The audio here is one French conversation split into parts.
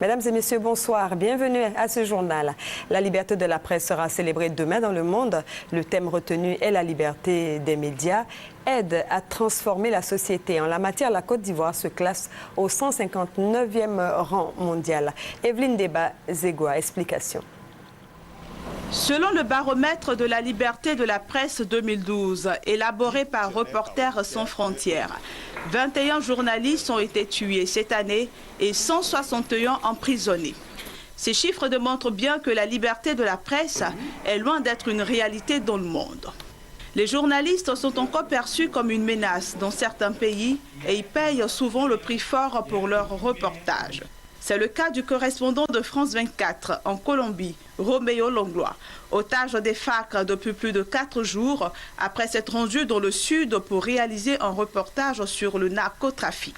Mesdames et messieurs, bonsoir. Bienvenue à ce journal. La liberté de la presse sera célébrée demain dans le monde. Le thème retenu est la liberté des médias. Aide à transformer la société. En la matière, la Côte d'Ivoire se classe au 159e rang mondial. Evelyne Deba-Zegua, explication. Selon le baromètre de la liberté de la presse 2012, élaboré par Reporters sans frontières, 21 journalistes ont été tués cette année et 161 emprisonnés. Ces chiffres démontrent bien que la liberté de la presse est loin d'être une réalité dans le monde. Les journalistes sont encore perçus comme une menace dans certains pays et ils payent souvent le prix fort pour leurs reportages. C'est le cas du correspondant de France 24 en Colombie, Roméo Langlois, otage des FARC depuis plus de 4 jours après s'être rendu dans le sud pour réaliser un reportage sur le narcotrafic.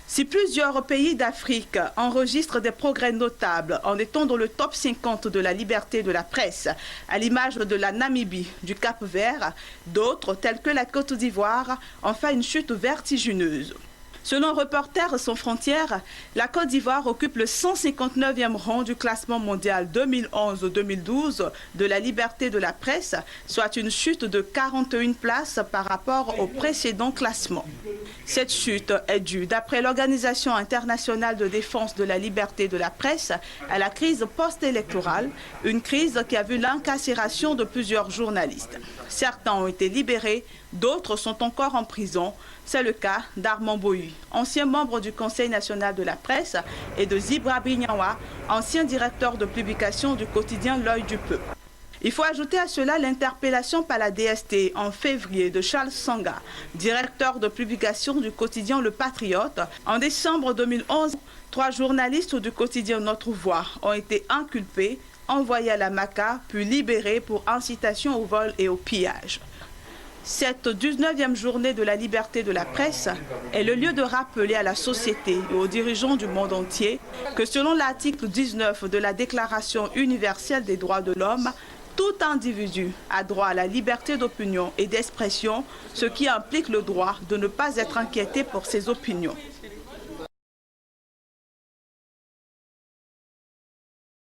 Si plusieurs pays d'Afrique enregistrent des progrès notables en étant dans le top 50 de la liberté de la presse, à l'image de la Namibie, du Cap-Vert, d'autres, tels que la Côte d'Ivoire, en font une chute vertigineuse. Selon Reporters sans frontières, la Côte d'Ivoire occupe le 159e rang du classement mondial 2011-2012 de la liberté de la presse, soit une chute de 41 places par rapport au précédent classement. Cette chute est due, d'après l'Organisation internationale de défense de la liberté de la presse, à la crise post-électorale, une crise qui a vu l'incarcération de plusieurs journalistes. Certains ont été libérés, d'autres sont encore en prison. C'est le cas d'Armand Bohu, ancien membre du Conseil national de la presse, et de Zibra Brignawa, ancien directeur de publication du quotidien L'Œil du Peuple. Il faut ajouter à cela l'interpellation par la DST en février de Charles Sanga, directeur de publication du quotidien Le Patriote. En décembre 2011, 3 journalistes du quotidien Notre Voix ont été inculpés, envoyés à la MACA, puis libérés pour incitation au vol et au pillage. Cette 19e journée de la liberté de la presse est le lieu de rappeler à la société et aux dirigeants du monde entier que selon l'article 19 de la Déclaration universelle des droits de l'homme, tout individu a droit à la liberté d'opinion et d'expression, ce qui implique le droit de ne pas être inquiété pour ses opinions.